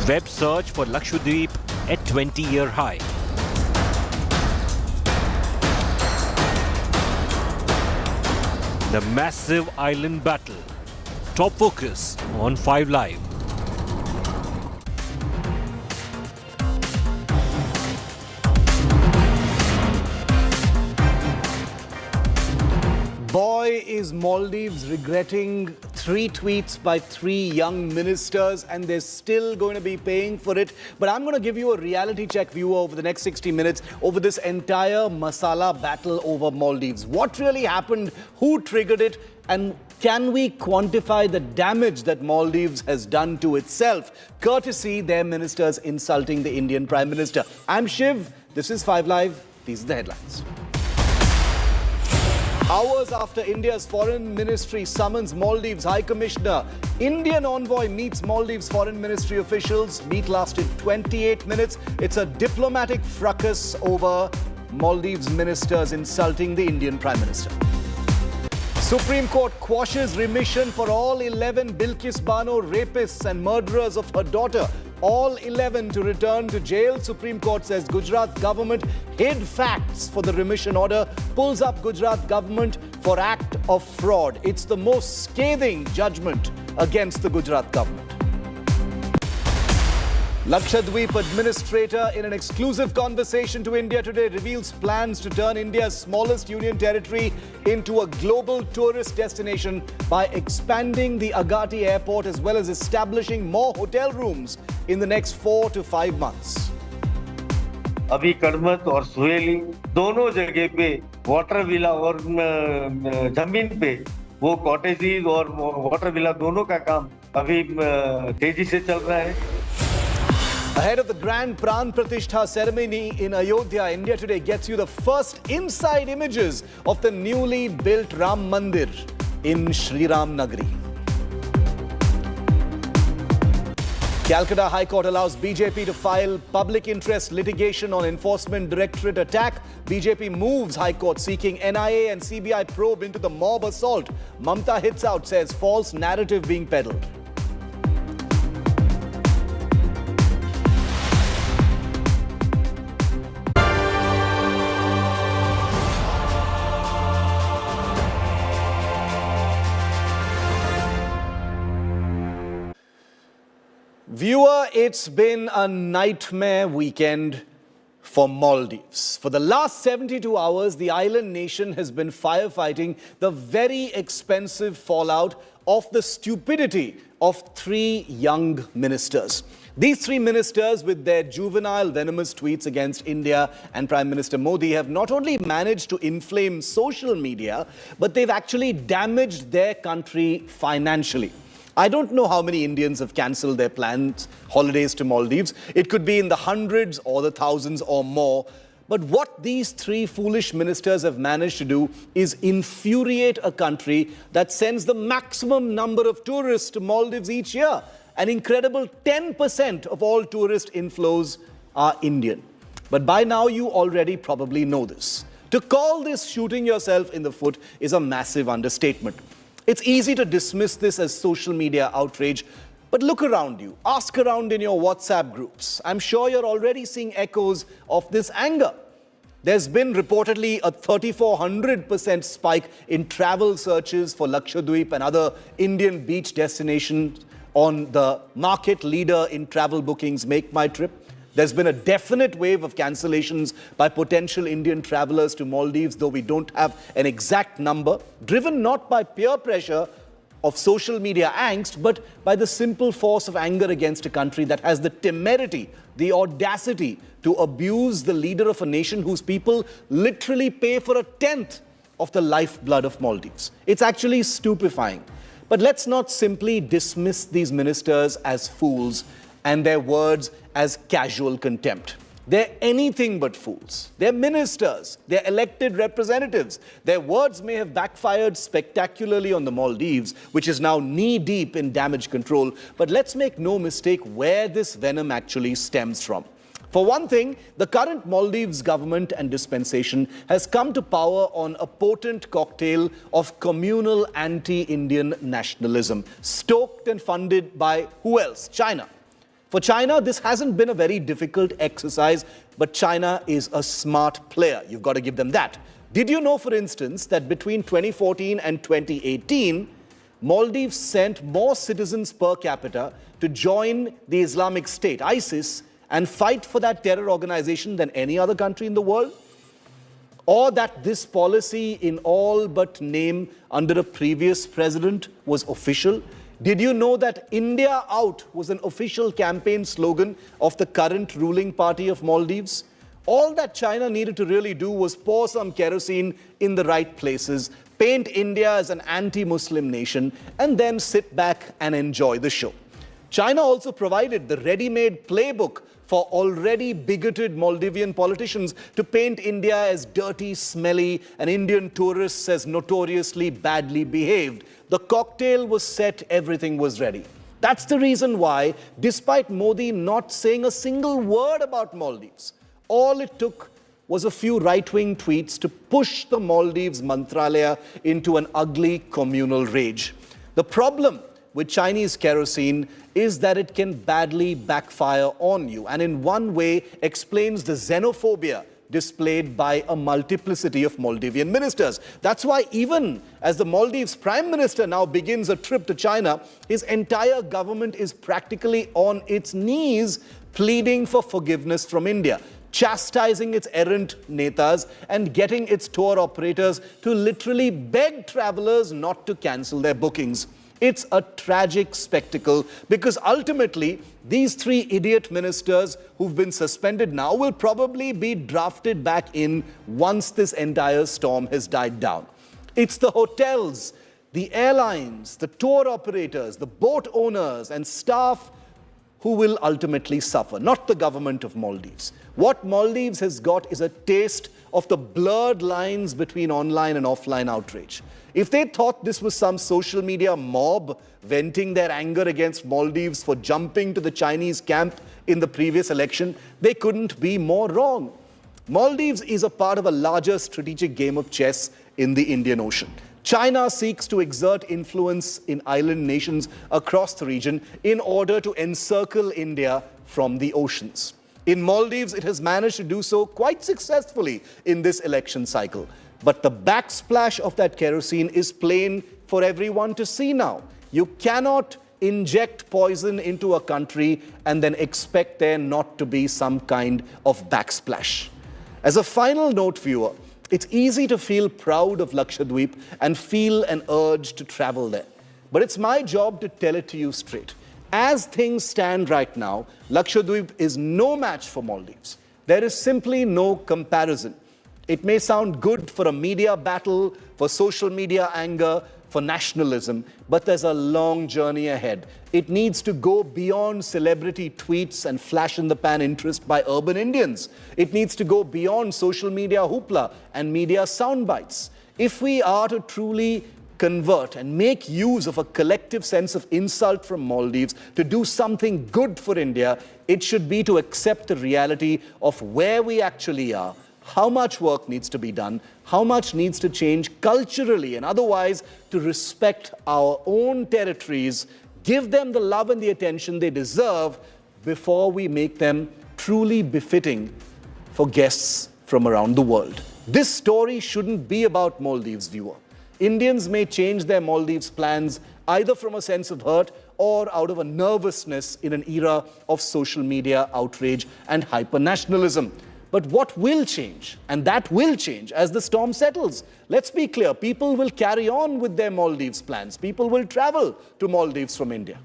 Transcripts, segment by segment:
Web search for Lakshadweep at 20-year high. The massive island battle. Top focus on 5 Live. Boy, is Maldives regretting 3 tweets by 3 young ministers, and they're still going to be paying for it. But I'm going to give you a reality check, viewer, over the next 60 minutes over this entire masala battle over Maldives. What really happened? Who triggered it? And can we quantify the damage that Maldives has done to itself, courtesy their ministers insulting the Indian Prime Minister? I'm Shiv. This is 5 Live. These are the headlines. Hours after India's Foreign Ministry summons Maldives High Commissioner, Indian envoy meets Maldives Foreign Ministry officials. Meet lasted 28 minutes. It's a diplomatic fracas over Maldives ministers insulting the Indian Prime Minister. Supreme Court quashes remission for all 11 Bilkis Bano rapists and murderers of her daughter. All 11 to return to jail. Supreme Court says Gujarat government hid facts for the remission order. Pulls up Gujarat government for act of fraud. It's the most scathing judgment against the Gujarat government. Lakshadweep administrator in an exclusive conversation to India today reveals plans to turn India's smallest union territory into a global tourist destination by expanding the Agati airport as well as establishing more hotel rooms in the next 4 to 5 months. अभी कड़मत और सुहेली दोनों जगह पे water villa और जमीन पे वो cottages और वाटर विला दोनों का काम अभी तेजी से चल रहा है. Ahead of the grand Pran Pratishtha ceremony in Ayodhya, India Today gets you the first inside images of the newly built Ram Mandir in Sri Ram Nagari. Calcutta High Court allows BJP to file public interest litigation on Enforcement Directorate attack. BJP moves High Court seeking NIA and CBI probe into the mob assault. Mamta hits out, says false narrative being peddled. Viewer, it's been a nightmare weekend for Maldives. For the last 72 hours, the island nation has been firefighting the very expensive fallout of the stupidity of 3 young ministers. These 3 ministers, with their juvenile, venomous tweets against India and Prime Minister Modi, have not only managed to inflame social media, but they've actually damaged their country financially. I don't know how many Indians have cancelled their planned holidays to Maldives. It could be in the hundreds or the thousands or more. But what these 3 foolish ministers have managed to do is infuriate a country that sends the maximum number of tourists to Maldives each year. An incredible 10% of all tourist inflows are Indian. But by now you already probably know this. To call this shooting yourself in the foot is a massive understatement. It's easy to dismiss this as social media outrage, but look around you. Ask around in your WhatsApp groups. I'm sure you're already seeing echoes of this anger. There's been reportedly a 3,400% spike in travel searches for Lakshadweep and other Indian beach destinations on the market leader in travel bookings, Make My Trip. There's been a definite wave of cancellations by potential Indian travelers to Maldives, though we don't have an exact number, driven not by peer pressure of social media angst, but by the simple force of anger against a country that has the temerity, the audacity to abuse the leader of a nation whose people literally pay for 1/10 of the lifeblood of Maldives. It's actually stupefying. But let's not simply dismiss these ministers as fools and their words as casual contempt. They're anything but fools. They're ministers. They're elected representatives. Their words may have backfired spectacularly on the Maldives, which is now knee-deep in damage control. But let's make no mistake where this venom actually stems from. For one thing, the current Maldives government and dispensation has come to power on a potent cocktail of communal anti-Indian nationalism, stoked and funded by who else? China. For China, this hasn't been a very difficult exercise, but China is a smart player. You've got to give them that. Did you know, for instance, that between 2014 and 2018, Maldives sent more citizens per capita to join the Islamic State, ISIS, and fight for that terror organization than any other country in the world? Or that this policy in all but name under a previous president was official? Did you know that India Out was an official campaign slogan of the current ruling party of Maldives? All that China needed to really do was pour some kerosene in the right places, paint India as an anti-Muslim nation, and then sit back and enjoy the show. China also provided the ready-made playbook for already bigoted Maldivian politicians to paint India as dirty, smelly, and Indian tourists as notoriously badly behaved. The cocktail was set, everything was ready. That's the reason why, despite Modi not saying a single word about Maldives, all it took was a few right-wing tweets to push the Maldives Mantralaya into an ugly communal rage. The problem with Chinese kerosene is that it can badly backfire on you, and in one way explains the xenophobia displayed by a multiplicity of Maldivian ministers. That's why even as the Maldives Prime Minister now begins a trip to China, his entire government is practically on its knees pleading for forgiveness from India, chastising its errant netas and getting its tour operators to literally beg travelers not to cancel their bookings. It's a tragic spectacle because ultimately these three idiot ministers who've been suspended now will probably be drafted back in once this entire storm has died down. It's the hotels, the airlines, the tour operators, the boat owners and staff who will ultimately suffer, not the government of Maldives. What Maldives has got is a taste of the blurred lines between online and offline outrage. If they thought this was some social media mob venting their anger against Maldives for jumping to the Chinese camp in the previous election, they couldn't be more wrong. Maldives is a part of a larger strategic game of chess in the Indian Ocean. China seeks to exert influence in island nations across the region in order to encircle India from the oceans. In Maldives, it has managed to do so quite successfully in this election cycle. But the backsplash of that kerosene is plain for everyone to see now. You cannot inject poison into a country and then expect there not to be some kind of backsplash. As a final note, viewer, it's easy to feel proud of Lakshadweep and feel an urge to travel there. But it's my job to tell it to you straight. As things stand right now, Lakshadweep is no match for Maldives. There is simply no comparison. It may sound good for a media battle, for social media anger, for nationalism, but there's a long journey ahead. It needs to go beyond celebrity tweets and flash-in-the-pan interest by urban Indians. It needs to go beyond social media hoopla and media soundbites. If we are to truly convert and make use of a collective sense of insult from Maldives to do something good for India, it should be to accept the reality of where we actually are, how much work needs to be done, how much needs to change culturally and otherwise to respect our own territories, give them the love and the attention they deserve before we make them truly befitting for guests from around the world. This story shouldn't be about Maldives, viewer. Indians may change their Maldives plans either from a sense of hurt or out of a nervousness in an era of social media outrage and hyper-nationalism. But what will change, and that will change as the storm settles. Let's be clear, people will carry on with their Maldives plans. People will travel to Maldives from India.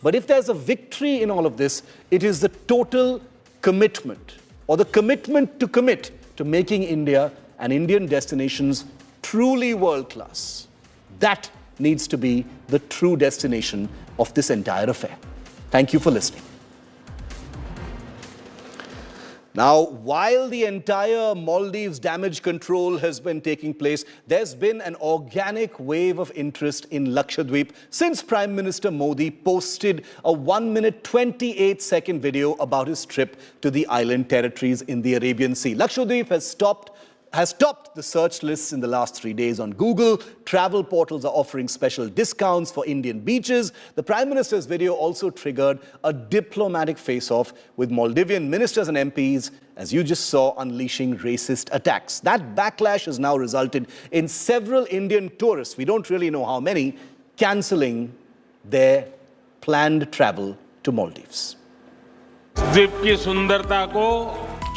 But if there's a victory in all of this, it is the total commitment, or the commitment to commit to making India and Indian destinations truly world-class. That needs to be the true destination of this entire affair. Thank you for listening. Now, while the entire Maldives damage control has been taking place, there's been an organic wave of interest in Lakshadweep since Prime Minister Modi posted a 1-minute, 28-second video about his trip to the island territories in the Arabian Sea. Lakshadweep has stopped has topped the search lists in the last 3 days on Google. Travel portals are offering special discounts for Indian beaches. The Prime Minister's video also triggered a diplomatic face-off with Maldivian ministers and MPs, as you just saw, unleashing racist attacks. That backlash has now resulted in several Indian tourists, we don't really know how many, cancelling their planned travel to Maldives. द्वीप की सुंदरता को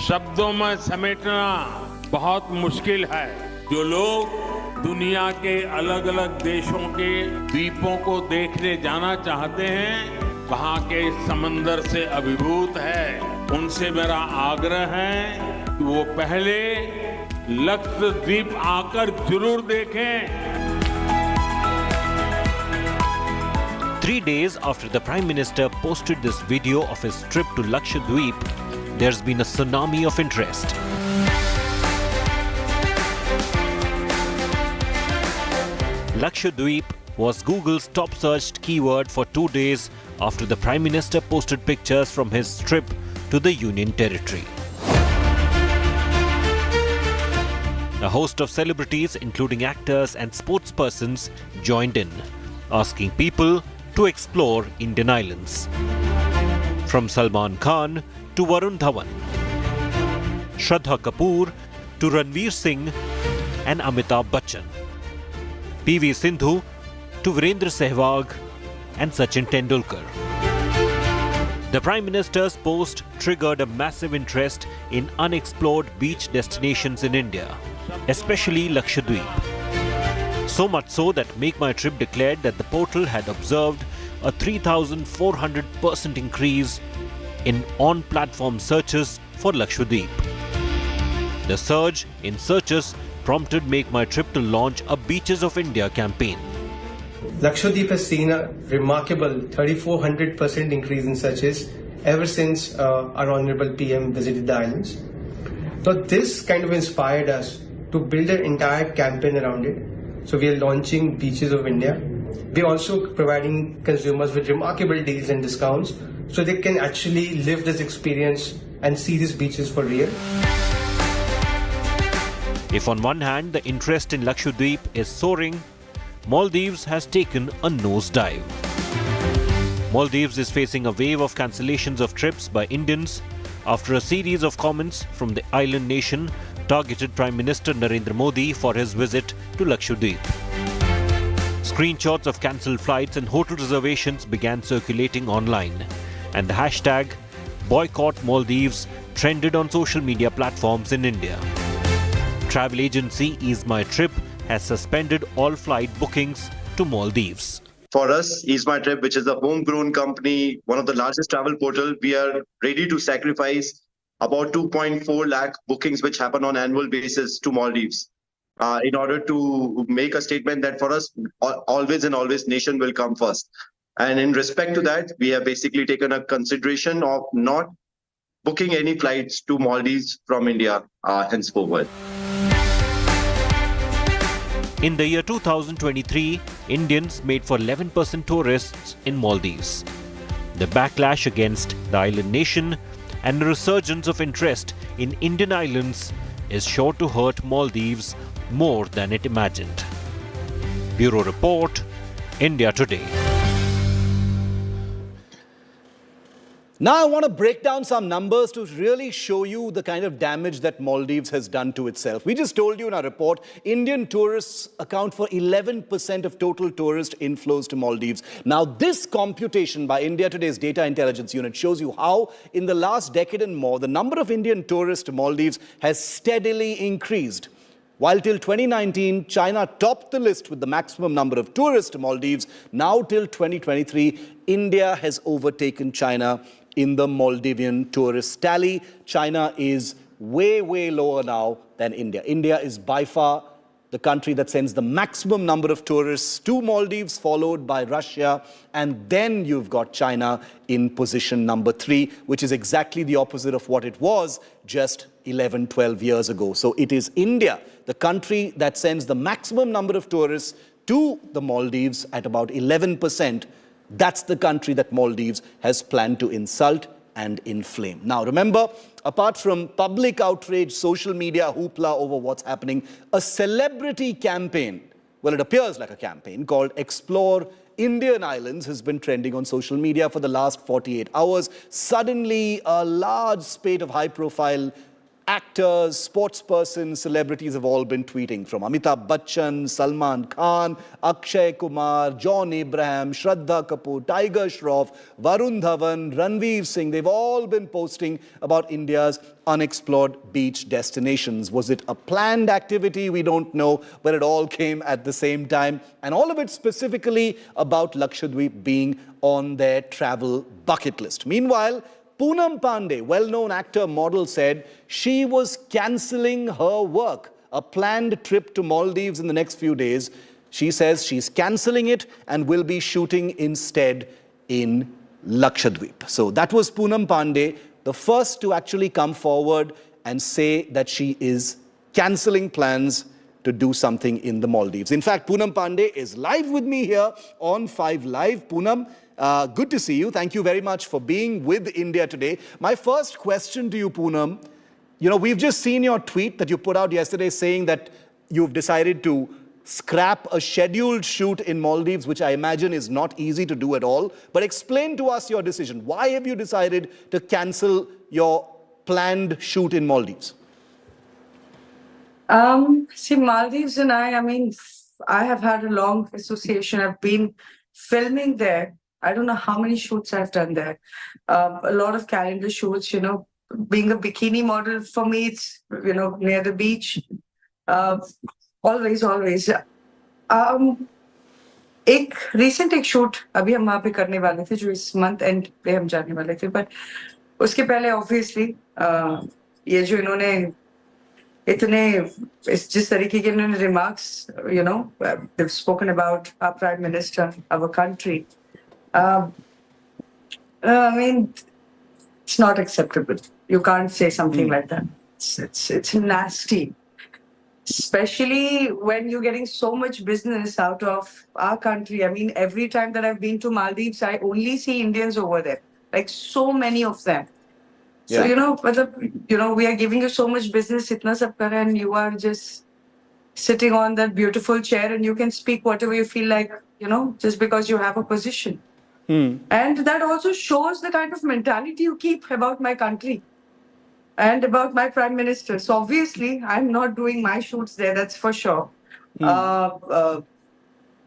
शब्दों में समेटना बहुत मुश्किल है। जो लोग दुनिया के अलग अलग देशों के द्वीपों को देखने जाना चाहते हैं, वहां के समंदर से अभिभूत है, उनसे मेरा आग्रह है कि वो पहले लक्षद्वीप आकर जरूर देखें। 3 days after the Prime Minister posted this video of his trip to Lakshadweep, there's been a tsunami of interest. Lakshadweep was Google's top searched keyword for 2 days after the Prime Minister posted pictures from his trip to the Union Territory. A host of celebrities, including actors and sportspersons, joined in, asking people to explore Indian islands. From Salman Khan to Varun Dhawan, Shraddha Kapoor to Ranveer Singh and Amitabh Bachchan, PV Sindhu to Virendra Sehwag and Sachin Tendulkar. The Prime Minister's post triggered a massive interest in unexplored beach destinations in India, especially Lakshadweep. So much so that Make My Trip declared that the portal had observed a 3,400% increase in on-platform searches for Lakshadweep. The surge in searches prompted Make My Trip to launch a Beaches of India campaign. Lakshadweep has seen a remarkable 3,400% increase in searches ever since our Honorable PM visited the islands. So this kind of inspired us to build an entire campaign around it. So we are launching Beaches of India. We are also providing consumers with remarkable deals and discounts so they can actually live this experience and see these beaches for real. If on one hand the interest in Lakshadweep is soaring, Maldives has taken a nosedive. Maldives is facing a wave of cancellations of trips by Indians after a series of comments from the island nation targeted Prime Minister Narendra Modi for his visit to Lakshadweep. Screenshots of cancelled flights and hotel reservations began circulating online, and the hashtag Boycott Maldives trended on social media platforms in India. Travel agency Ease My Trip has suspended all flight bookings to Maldives. For us, Ease My Trip, which is a homegrown company, one of the largest travel portals, we are ready to sacrifice about 2.4 lakh bookings which happen on annual basis to Maldives in order to make a statement that for us, always and always nation will come first. And in respect to that, we have basically taken a consideration of not booking any flights to Maldives from India henceforward. In the year 2023, Indians made for 11% tourists in Maldives. The backlash against the island nation and a resurgence of interest in Indian islands is sure to hurt Maldives more than it imagined. Bureau Report, India Today. Now I want to break down some numbers to really show you the kind of damage that Maldives has done to itself. We just told you in our report, Indian tourists account for 11% of total tourist inflows to Maldives. Now this computation by India Today's Data Intelligence Unit shows you how in the last decade and more, the number of Indian tourists to Maldives has steadily increased. While till 2019, China topped the list with the maximum number of tourists to Maldives, now till 2023, India has overtaken China in the Maldivian tourist tally. China is way, way lower now than India. India is by far the country that sends the maximum number of tourists to Maldives, followed by Russia. And then you've got China in position number 3, which is exactly the opposite of what it was just 11, 12 years ago. So it is India, the country that sends the maximum number of tourists to the Maldives at about 11%. That's the country that Maldives has planned to insult and inflame. Now, remember, apart from public outrage, social media hoopla over what's happening, a celebrity campaign, well, it appears like a campaign, called Explore Indian Islands has been trending on social media for the last 48 hours. Suddenly, a large spate of high-profile actors, sportspersons, celebrities have all been tweeting, from Amitabh Bachchan, Salman Khan, Akshay Kumar, John Abraham, Shraddha Kapoor, Tiger Shroff, Varun Dhawan, Ranveer Singh. They've all been posting about India's unexplored beach destinations. Was it a planned activity? We don't know, but it all came at the same time. And all of it specifically about Lakshadweep being on their travel bucket list. Meanwhile, Poonam Pandey, well-known actor, model, said she was cancelling her work, a planned trip to Maldives in the next few days. She says she's cancelling it and will be shooting instead in Lakshadweep. So that was Poonam Pandey, the first to actually come forward and say that she is cancelling plans to do something in the Maldives. In fact, Poonam Pandey is live with me here on 5 Live. Poonam, good to see you. Thank you very much for being with India today. My first question to you, Poonam, we've just seen your tweet that you put out yesterday saying that you've decided to scrap a scheduled shoot in Maldives, which I imagine is not easy to do at all. But explain to us your decision. Why have you decided to cancel your planned shoot in Maldives? See, Maldives and I mean, I have had a long association. I've been filming there. I don't know how many shoots I've done there. A lot of calendar shoots, being a bikini model, for me, it's, near the beach. Always. एक shoot अभी हम वहाँ पे करने वाले थे, जो इस month end पे हम जाने वाले थे. But उसके पहले obviously ये जो इन्होंने जिस तरीके के इन्होंने remarks, they've spoken about our Prime Minister, our country. I mean, it's not acceptable. You can't say something like that. It's nasty. Especially when you're getting so much business out of our country. I mean, every time that I've been to Maldives, I only see Indians over there. Like so many of them. Yeah. So, we are giving you so much business, itna sab kar, and you are just sitting on that beautiful chair and you can speak whatever you feel like, just because you have a position. And that also shows the kind of mentality you keep about my country and about my Prime Minister. So obviously, I'm not doing my shoots there, that's for sure.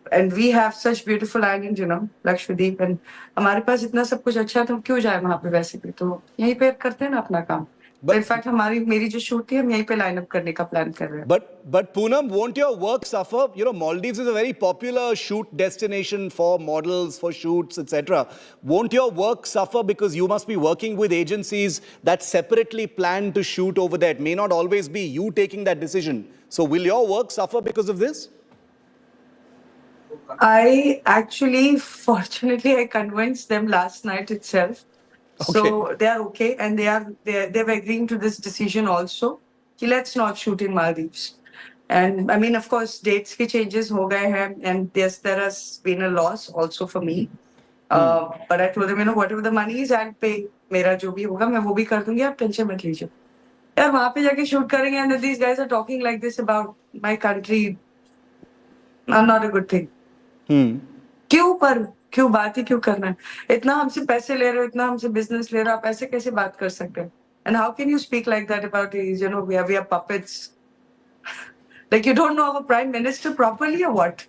And we have such beautiful islands, Lakshadweep, and हमारे पास इतना सब कुछ अच्छा है, तो हम क्यों जाए वहाँ पे? वैसे भी तो यहीं पे करते हैं ना अपना काम. But in fact, मेरी जो शूट थी, हम यहीं पे लाइन अप करने का प्लान कर रहे हैं. But Poonam, won't your work suffer? Maldives is a very popular shoot destination for models, for shoots, etc. Won't your work suffer because you must be working with agencies that separately plan to shoot over there? It may not always be you taking that decision. So will your work suffer because of this? Fortunately, I convinced them last night itself. Okay. So they are okay, and they've agreed to this decision also. Let's not shoot in Maldives. And I mean, of course, dates ke changes ho gaye hain, and yes, there has been a loss also for me. But I told them, whatever the money is, I'll pay. Mera jo bhi hoga, main wo bhi kar dungi. Aap tension mat lijiye. Yaar, wahan pe jaake shoot karenge, and these guys are talking like this about my country. Not a good thing. क्यों बात ही क्यों करना है? इतना हमसे पैसे ले रहे हो, इतना हमसे बिजनेस ले रहे हो, आप ऐसे कैसे बात कर सकते हैं? And how can you speak like that about these? We are puppets. Like you don't know our Prime Minister properly or what?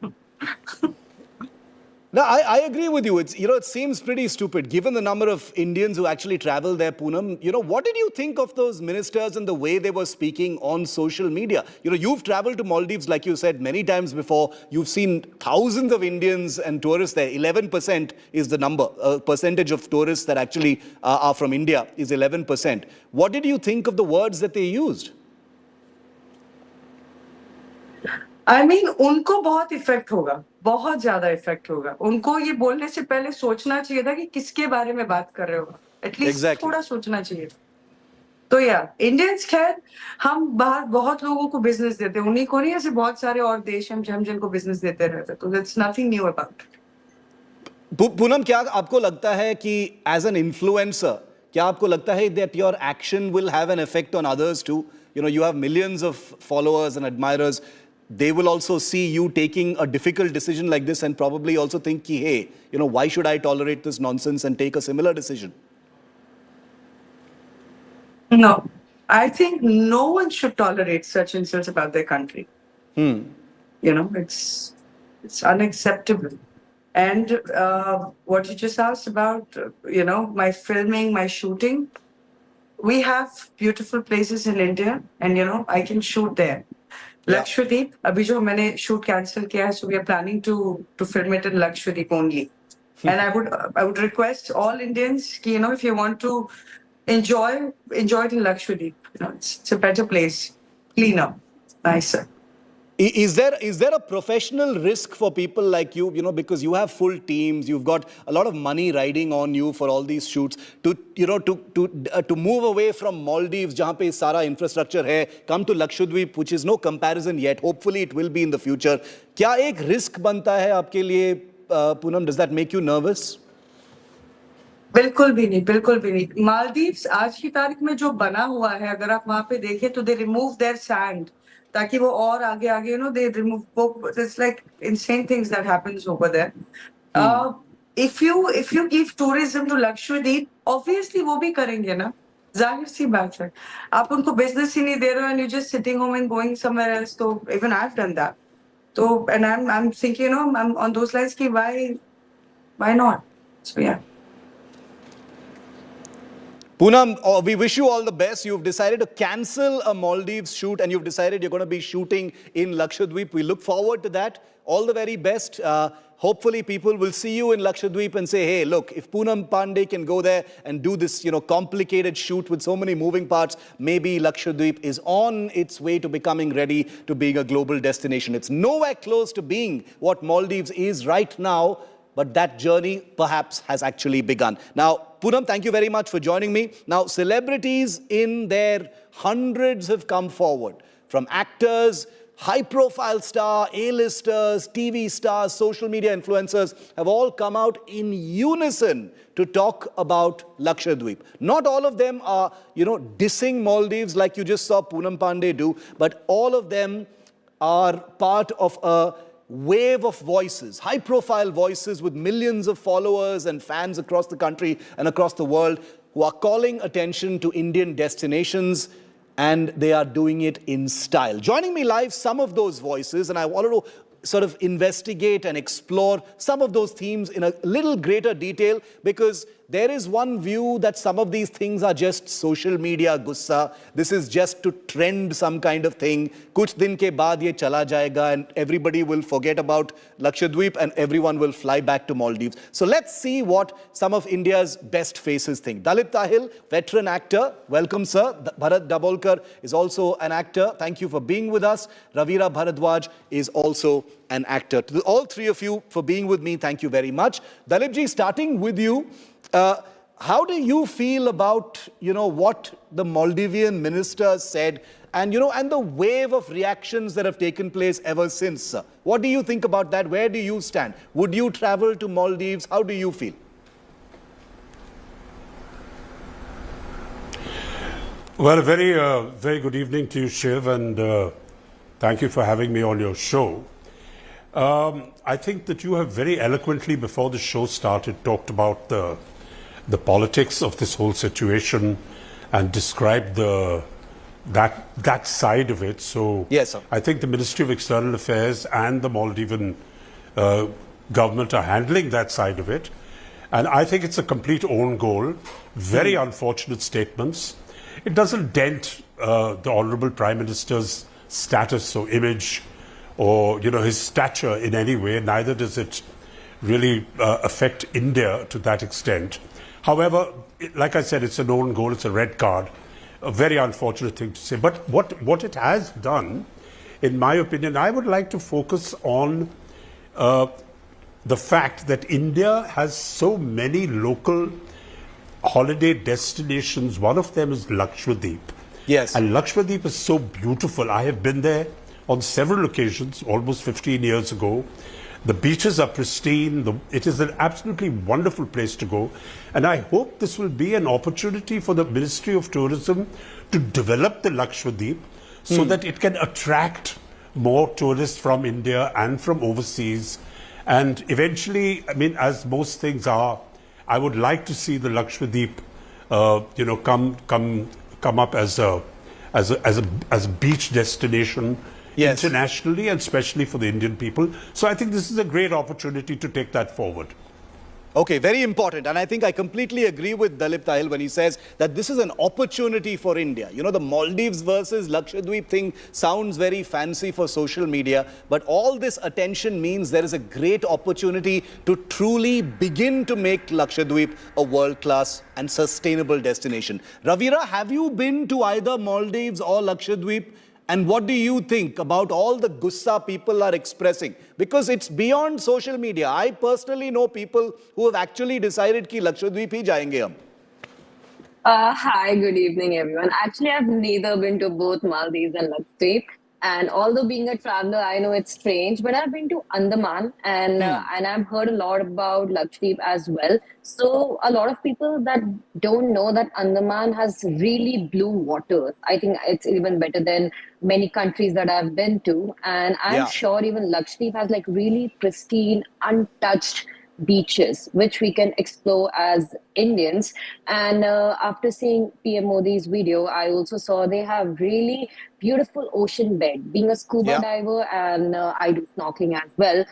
No, I agree with you. It seems pretty stupid given the number of Indians who actually travel there, Poonam. What did you think of those ministers and the way they were speaking on social media? You've traveled to Maldives, like you said, many times before. You've seen thousands of Indians and tourists there. 11% is the number. Percentage of tourists that actually are from India is 11%. What did you think of the words that they used? I mean, उनको बहुत effect होगा, बहुत ज्यादा effect होगा. उनको ये बोलने से पहले सोचना चाहिए था कि किसके बारे में बात कर रहे हो. एटलीस्ट थोड़ा सोचना चाहिए. तो इंडियंस खैर, हम बाहर बहुत लोगों को बिजनेस देते हैं. उन्हीं को नहीं, ऐसे बहुत सारे और देश हम जिनको बिजनेस देते रहते हैं. तो that's nothing knew about. Poonam, क्या आपको लगता है कि एज एन इन्फ्लुएंसर क्या आपको लगता है that your action will have an effect on others too? You know, you have millions of followers and admirers. They will also see you taking a difficult decision like this and probably also think, hey, you know, why should I tolerate this nonsense and take a similar decision? No, I think no one should tolerate such insults about their country. You know, it's unacceptable. And what you just asked about, you know, my filming, my shooting, we have beautiful places in India, and you know, I can shoot there. Yeah. Lakshadweep, abhi jo मैंने shoot cancel किया है, so we are planning to film it in Lakshadweep only. And I would request all Indians, you know, if you want to enjoy it in Lakshadweep. You know, it's a better place, cleaner, nicer. Is there a professional risk for people like you, you know, because you have full teams, you've got a lot of money riding on you for all these shoots, to, you know, to move away from Maldives, jahan pe sara infrastructure hai, come to Lakshadweep, which is no comparison yet. Hopefully it will be in the future. Kya ek risk banta hai aapke liye, Poonam? Does that make you nervous? बिल्कुल भी नहीं, बिल्कुल भी नहीं. मालदीव्स आज की तारीख में जो बना हुआ है, अगर आप वहां पे देखें तो they remove their sand ताकि वो और आगे, you know, they remove. It's like insane things that happens over there. If you give tourism to Lakshadweep, obviously वो भी करेंगे ना, जाहिर सी बात है. आप उनको business ही नहीं दे रहे हो and you're just sitting home and going somewhere else. So even I've done that. So and I'm thinking, you know, I'm on those lines ki why not? So yeah. Poonam, we wish you all the best. You've decided to cancel a Maldives shoot and you've decided you're going to be shooting in Lakshadweep. We look forward to that. All the very best. Hopefully people will see you in Lakshadweep and say, hey, look, if Poonam Pandey can go there and do this, you know, complicated shoot with so many moving parts, maybe Lakshadweep is on its way to becoming ready to being a global destination. It's nowhere close to being what Maldives is right now, but that journey perhaps has actually begun. Now, Poonam, thank you very much for joining me. Now, celebrities in their hundreds have come forward, from actors, high-profile star, A-listers, TV stars, social media influencers have all come out in unison to talk about Lakshadweep. Not all of them are, you know, dissing Maldives like you just saw Poonam Pandey do, but all of them are part of a wave of voices, high-profile voices with millions of followers and fans across the country and across the world who are calling attention to Indian destinations, and they are doing it in style. Joining me live, some of those voices, and I wanted to sort of investigate and explore some of those themes in a little greater detail, because there is one view that some of these things are just social media gussa. This is just to trend some kind of thing. Kuch din ke baad ye chala jayega and everybody will forget about Lakshadweep and everyone will fly back to Maldives. So let's see what some of India's best faces think. Dalit Tahil, veteran actor. Welcome, sir. Bharat Dabolkar is also an actor. Thank you for being with us. Ravira Bharadwaj is also an actor. To all three of you for being with me, thank you very much. Dalipji, starting with you, how do you feel about, you know, what the Maldivian minister said and, you know, and the wave of reactions that have taken place ever since? What do you think about that? Where do you stand? Would you travel to Maldives? How do you feel? Well, a very good evening to you, Shiv, and thank you for having me on your show. I think that you have very eloquently, before the show started, talked about the politics of this whole situation and described that side of it. So yes, sir. I think the Ministry of External Affairs and the Maldivian government are handling that side of it. And I think it's a complete own goal. Very unfortunate statements. It doesn't dent the Honorable Prime Minister's status or image or, you know, his stature in any way. Neither does it really affect India to that extent. However, like I said, it's an own goal, it's a red card. A very unfortunate thing to say. But what it has done, in my opinion, I would like to focus on the fact that India has so many local holiday destinations. One of them is Lakshadweep. Yes. And Lakshadweep is so beautiful. I have been there on several occasions, almost 15 years ago. The beaches are pristine. It is an absolutely wonderful place to go. And I hope this will be an opportunity for the Ministry of Tourism to develop the Lakshadweep so that it can attract more tourists from India and from overseas. And eventually, I mean, as most things are, I would like to see the Lakshadweep, come up as a beach destination internationally and especially for the Indian people. So I think this is a great opportunity to take that forward. Okay, very important. And I think I completely agree with Dalip Tahil when he says that this is an opportunity for India. You know, the Maldives versus Lakshadweep thing sounds very fancy for social media, but all this attention means there is a great opportunity to truly begin to make Lakshadweep a world-class and sustainable destination. Ravira, have you been to either Maldives or Lakshadweep? And what do you think about all the gussa people are expressing? Because it's beyond social media. I personally know people who have actually decided कि Lakshadweep ही जाएंगे हम. Hi, good evening, everyone. Actually, I've neither been to both Maldives and Lakshadweep. And although being a traveler, I know it's strange, but I've been to Andaman and I've heard a lot about Lakshadweep as well. So a lot of people that don't know that Andaman has really blue waters. I think it's even better than many countries that I've been to. And I'm sure even Lakshadweep has like really pristine, untouched beaches, which we can explore as Indians. And after seeing PM Modi's video, I also saw they have really beautiful ocean bed. Being a scuba diver and I do snorkeling as well,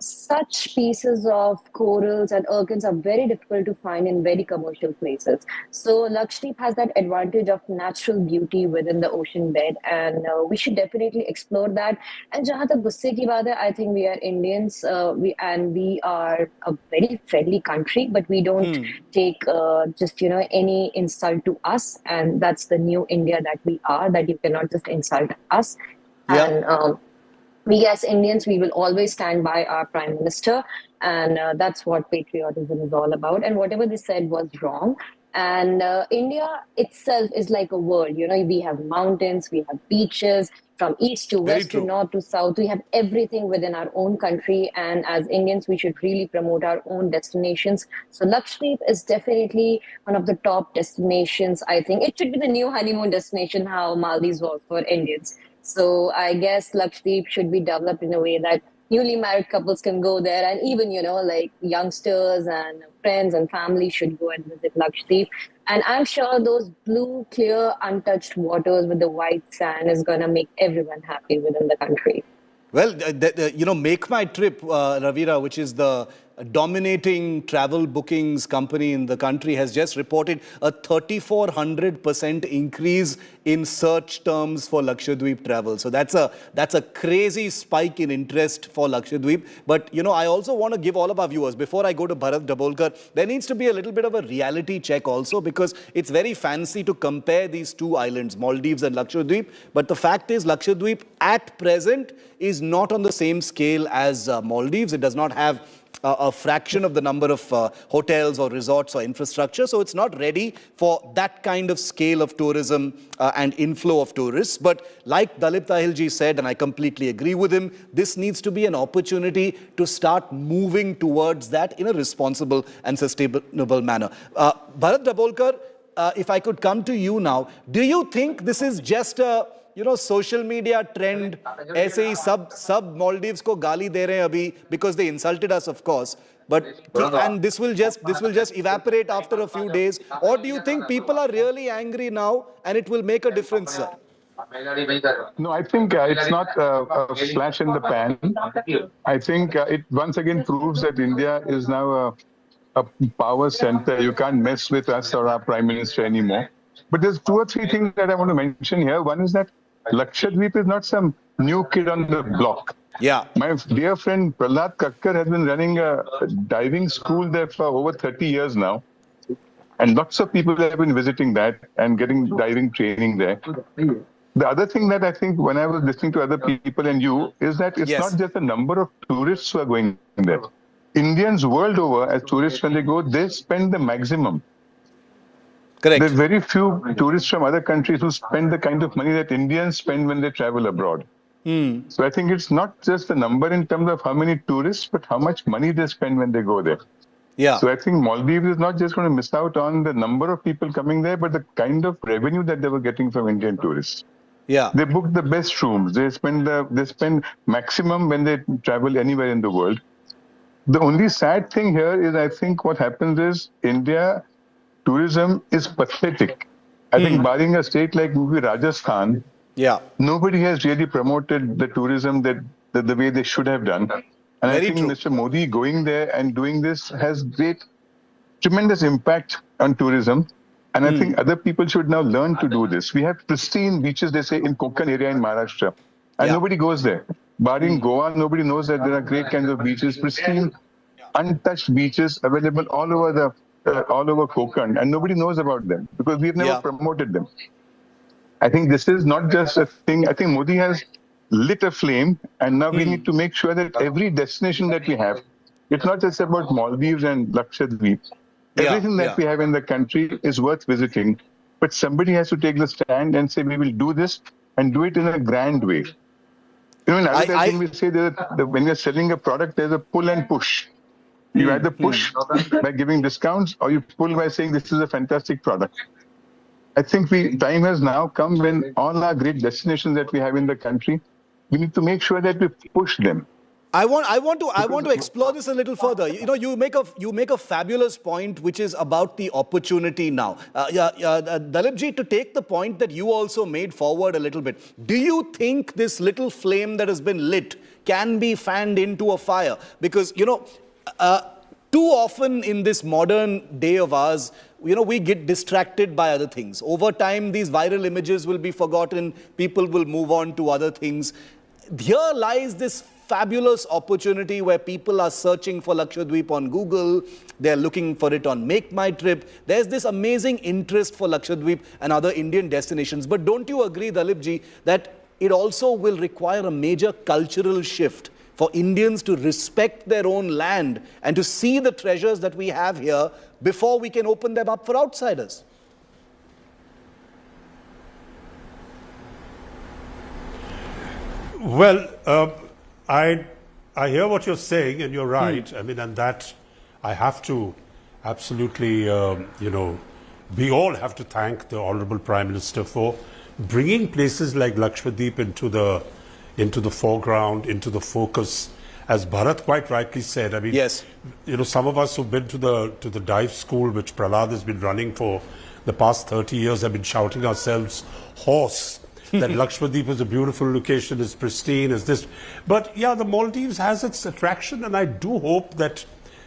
such pieces of corals and urchins are very difficult to find in very commercial places. So Lakshadweep has that advantage of natural beauty within the ocean bed, and we should definitely explore that. And jahan tak gusse ki baat hai, I think we are Indians, we are a very friendly country, but we don't take just any insult to us, and that's the new India that we are. That you cannot just insult us. And we as Indians, we will always stand by our Prime Minister, and that's what patriotism is all about. And whatever they said was wrong. And India itself is like a world. We have mountains, we have beaches, from east to west to north to south. We have everything within our own country. And as Indians, we should really promote our own destinations. So Lakshadweep is definitely one of the top destinations. I think it should be the new honeymoon destination, how Maldives was for Indians. So I guess Lakshadweep should be developed in a way that newly married couples can go there, and even, like youngsters and friends and family should go and visit Lakshadweep. And I'm sure those blue, clear, untouched waters with the white sand is going to make everyone happy within the country. Well, Make My Trip, Ravira, which is the dominating travel bookings company in the country, has just reported a 3,400% increase in search terms for Lakshadweep travel. So that's a crazy spike in interest for Lakshadweep. But, I also want to give all of our viewers, before I go to Bharat Dabolkar, there needs to be a little bit of a reality check also, because it's very fancy to compare these two islands, Maldives and Lakshadweep. But the fact is, Lakshadweep at present is not on the same scale as Maldives. It does not have a fraction of the number of hotels or resorts or infrastructure. So it's not ready for that kind of scale of tourism and inflow of tourists. But like Dalip Tahilji said, and I completely agree with him, this needs to be an opportunity to start moving towards that in a responsible and sustainable manner. Bharat Dabolkar, if I could come to you now, do you think this is just a social media trend? ऐसे ही सब Maldives को गाली दे रहे हैं अभी because they insulted us, of course. But and this will just evaporate after a few days. Or do you think people are really angry now and it will make a difference, sir? No, I think it's not a flash in the pan. I think it once again proves that India is now a power center. You can't mess with us or our Prime Minister anymore. But there's two or three things that I want to mention here. One is that Lakshadweep is not some new kid on the block. Yeah. My dear friend Prahlad Kakkar has been running a diving school there for over 30 years now. And lots of people have been visiting that and getting diving training there. The other thing that I think when I was listening to other people and you is that it's not just the number of tourists who are going there. Indians world over, as tourists, when they go, they spend the maximum. Correct. There's very few tourists from other countries who spend the kind of money that Indians spend when they travel abroad. So I think it's not just the number in terms of how many tourists, but how much money they spend when they go there. Yeah. So I think Maldives is not just going to miss out on the number of people coming there, but the kind of revenue that they were getting from Indian tourists. Yeah. They book the best rooms. They spend maximum when they travel anywhere in the world. The only sad thing here is I think what happens is India tourism is pathetic. I think barring a state like maybe Rajasthan, Yeah. nobody has really promoted the tourism that the way they should have done. And Very I think true. Mr. Modi going there and doing this has tremendous impact on tourism. And I think other people should now learn to do this. We have pristine beaches, they say, in Konkan area in Maharashtra. And Yeah. nobody goes there. Barring Goa, nobody knows that there are great kinds of beaches, pristine, untouched beaches available all over Konkan. And nobody knows about them because we've never Yeah. promoted them. I think this is not just a thing. I think Modi has lit a flame, and now we need to make sure that every destination that we have, it's not just about Maldives and Lakshadweep. Yeah, Everything that yeah. we have in the country is worth visiting, but somebody has to take the stand and say, we will do this and do it in a grand way. You know, in advertising, we say that when you're selling a product, there's a pull and push. You either push by giving discounts or you pull by saying this is a fantastic product. I think time has now come when all our great destinations that we have in the country, we need to make sure that we push them. I want to explore this a little further. You know, you make a fabulous point, which is about the opportunity now. Dalipji, to take the point that you also made forward a little bit, do you think this little flame that has been lit can be fanned into a fire? Because, you know, too often in this modern day of ours, you know, we get distracted by other things. Over time, these viral images will be forgotten. People will move on to other things. Here lies this fabulous opportunity where people are searching for Lakshadweep on Google. They're looking for it on Make My Trip. There's this amazing interest for Lakshadweep and other Indian destinations. But don't you agree, Dalipji, that it also will require a major cultural shift for Indians to respect their own land and to see the treasures that we have here before we can open them up for outsiders? Well, I hear what you're saying, and you're right. I mean, and that I have to absolutely, you know, we all have to thank the Honorable Prime Minister for bringing places like Lakshadweep into the foreground, into the focus. As Bharat quite rightly said, I mean, yes, you know, some of us who've been to the dive school, which Prahlad has been running for the past 30 years, have been shouting ourselves hoarse that Lakshadweep is a beautiful location, is pristine, is this. But yeah, the Maldives has its attraction, and I do hope that,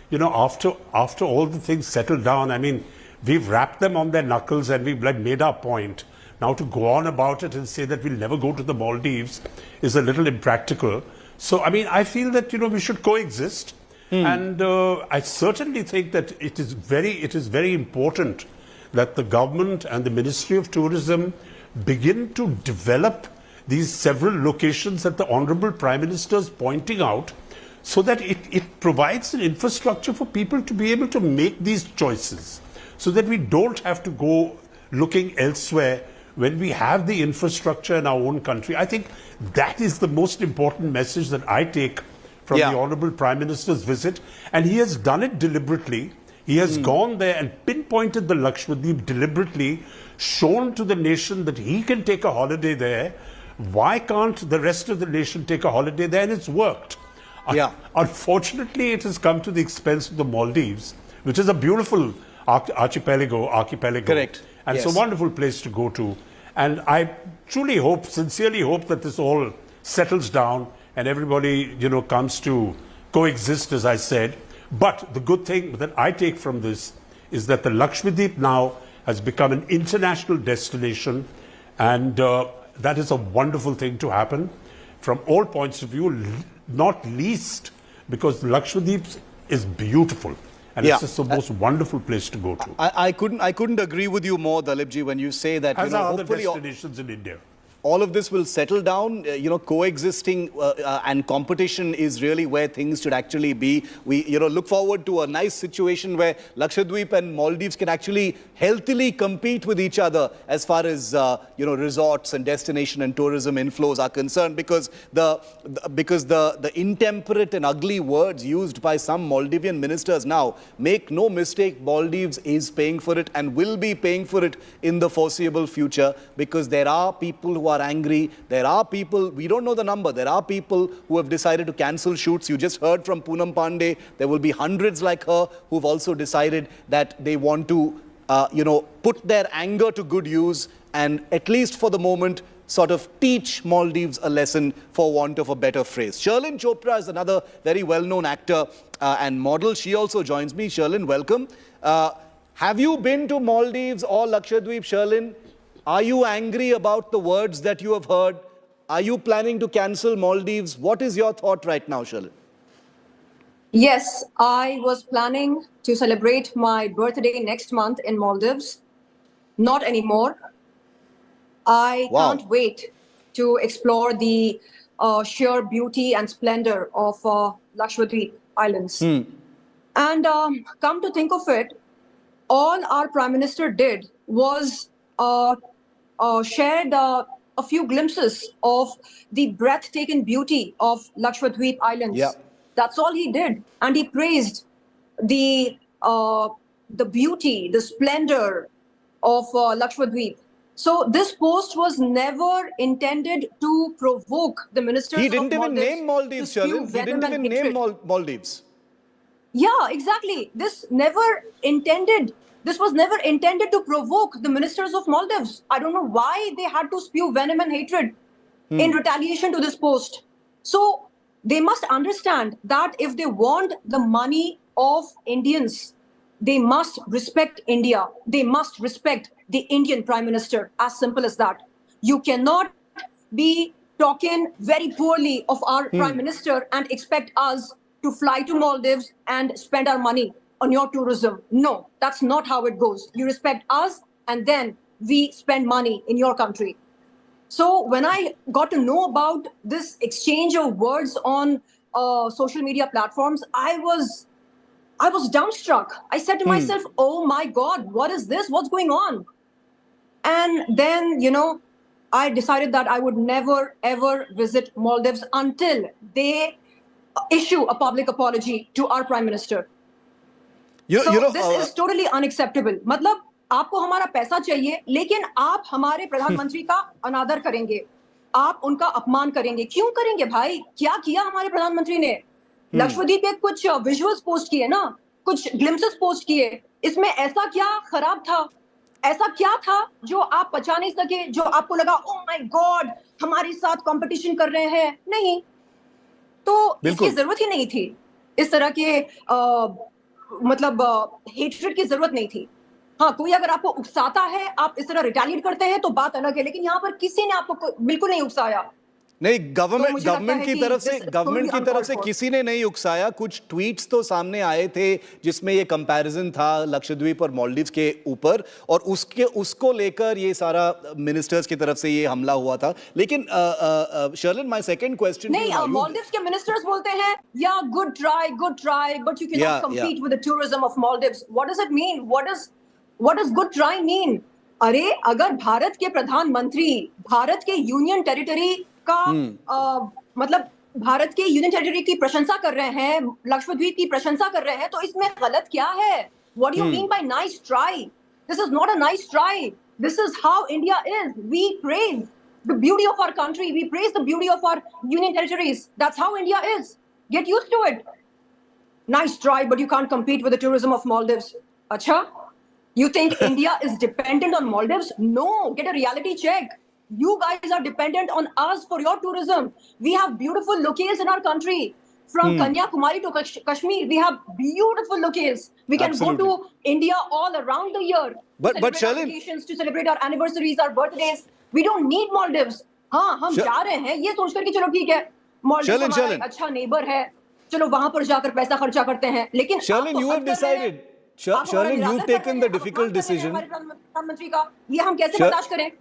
you know, after all the things settle down, I mean, we've wrapped them on their knuckles and we've like made our point. Now to go on about it and say that we'll never go to the Maldives is a little impractical. So, I mean, I feel that, you know, we should coexist. And I certainly think that it is very important that the government and the Ministry of Tourism begin to develop these several locations that the Honorable Prime Minister is pointing out, so that it provides an infrastructure for people to be able to make these choices, so that we don't have to go looking elsewhere when we have the infrastructure in our own country. I think that is the most important message that I take from the Honorable Prime Minister's visit, and he has done it deliberately. He has gone there and pinpointed the Lakshadweep deliberately, shown to the nation that he can take a holiday there. Why can't the rest of the nation take a holiday there? And it's worked. Yeah. Unfortunately, it has come to the expense of the Maldives, which is a beautiful archipelago. Correct. And it's a wonderful place to go to. And I truly hope, sincerely hope, that this all settles down and everybody, you know, comes to coexist, as I said. But the good thing that I take from this is that the Lakshadweep now has become an international destination, and that is a wonderful thing to happen from all points of view, not least because Lakshadweep is beautiful. And it's just the most wonderful place to go to. I couldn't agree with you more, Dalipji, when you say that, As you know, are other hopefully destinations in India. all of this will settle down. Coexisting and competition is really where things should actually be. We, look forward to a nice situation where Lakshadweep and Maldives can actually healthily compete with each other as far as, resorts and destination and tourism inflows are concerned, because the intemperate and ugly words used by some Maldivian ministers now, make no mistake, Maldives is paying for it and will be paying for it in the foreseeable future, because there are people who are angry. There are people, we don't know the number, there are people who have decided to cancel shoots. You just heard from Poonam Pandey. There will be hundreds like her who've also decided that they want to, put their anger to good use and, at least for the moment, sort of teach Maldives a lesson, for want of a better phrase. Sherlyn Chopra is another very well-known actor and model. She also joins me. Sherlyn, welcome. Have you been to Maldives or Lakshadweep, Sherlyn? Are you angry about the words that you have heard? Are you planning to cancel Maldives? What is your thought right now, Sherlyn? Yes, I was planning to celebrate my birthday next month in Maldives. Not anymore. I can't wait to explore the sheer beauty and splendor of Lakshadweep Islands. And come to think of it, all our Prime Minister did was shared a few glimpses of the breathtaking beauty of Lakshadweep Islands. Yeah. That's all he did. And he praised the beauty, the splendor of Lakshadweep. So this post was never intended to provoke the ministers of Maldives. He didn't even name Maldives, Sherlyn. He didn't even name Maldives. Yeah, exactly. This was never intended to provoke the ministers of Maldives. I don't know why they had to spew venom and hatred in retaliation to this post. So they must understand that if they want the money of Indians, they must respect India. They must respect the Indian Prime Minister. As simple as that. You cannot be talking very poorly of our Prime Minister and expect us to fly to Maldives and spend our money on your tourism. No, that's not how it goes. You respect us and then we spend money in your country. So when I got to know about this exchange of words on social media platforms, I was dumbstruck. I said to myself, oh my God, what is this? What's going on? And then, I decided that I would never, ever visit Maldives until they issue a public apology to our Prime Minister. This is totally unacceptable. मतलब आपको हमारा पैसा चाहिए, लेकिन आप हमारे प्रधानमंत्री का अनादर करेंगे, आप उनका अपमान करेंगे. क्यों करेंगे भाई? क्या किया हमारे प्रधानमंत्री ने? लक्षद्वीप पे कुछ विजुअल्स पोस्ट किए ना, कुछ ग्लिम्पसेस पोस्ट किए. इसमें ऐसा क्या खराब था? ऐसा क्या था जो आप पचा नहीं सके, जो आपको लगा ओह माय गॉड हमारे साथ कंपटीशन कर रहे हैं? नहीं. तो इसकी जरूरत ही नहीं थी. इस तरह के हेट्रेड की जरूरत नहीं थी. हाँ, कोई अगर आपको उकसाता है, आप इस तरह रिटेलिएट करते हैं तो बात अलग है, लेकिन यहाँ पर किसी ने आपको बिल्कुल नहीं उकसाया. नहीं, गवर्नमेंट की तरफ से किसी ने नहीं उकसाया. कुछ ट्वीट्स तो सामने आए थे जिसमें ये कंपैरिजन था लक्षद्वीप और मालदीव्स के ऊपर, और उसको लेकर ये सारा मिनिस्टर्स की तरफ से ये हमला हुआ था. लेकिन शर्लिन, माय सेकंड क्वेश्चन, नहीं, मालदीव्स के मिनिस्टर्स बोलते हैं या good try but you can not compete with the tourism of Maldives. What does it mean? What does good try mean? अरे अगर भारत के प्रधानमंत्री भारत के यूनियन टेरिटरी का भारत के यूनियन टेरिटरी की प्रशंसा कर रहे हैं, लक्षद्वीप की प्रशंसा कर रहे हैं, तो इसमें गलत क्या है? What do you mean by nice try? This is not a nice try. This is how India is. We praise the beauty of our country. We praise the beauty of our union territories. That's how India is. Get used to it. Nice try, but you can't compete with the tourism of Maldives. Acha? You think India is dependent on Maldives? No, get a reality check. You guys are dependent on us for your tourism. We have beautiful locales in our country. From Kanyakumari to Kashmir, we have beautiful locales. We can go to India all around the year. But Sherlyn, vacations, to celebrate our anniversaries, our birthdays. We don't need Maldives. हाँ, हम जा रहे हैं ये सोचकर कि चलो ठीक है, Maldives हमारा अच्छा नेबर है, चलो वहाँ पर जाकर पैसा खर्चा करते हैं. लेकिन Sherlyn, you have decided. Sherlyn, you've taken the difficult decision. प्रधानमंत्री का ये हम कैसे बर्दाश्त करें?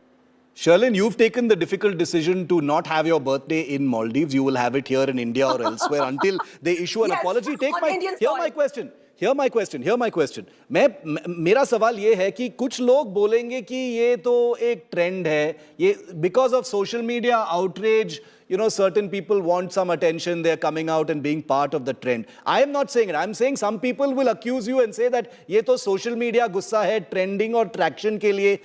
Sherlyn, you've taken the difficult decision to not have your birthday in Maldives. You will have it here in India or elsewhere until they issue an Yes, apology. on Indian Hear soil. my question. Hear my question. मेरा सवाल ये है कि कुछ लोग बोलेंगे कि ये तो एक ट्रेंड है, ये because of social media outrage, you know, certain people want some attention, they're coming out and being part of the trend. I am not saying it. I'm saying some people will accuse you and say that ये तो social media गुस्सा है, trending और traction के लिए,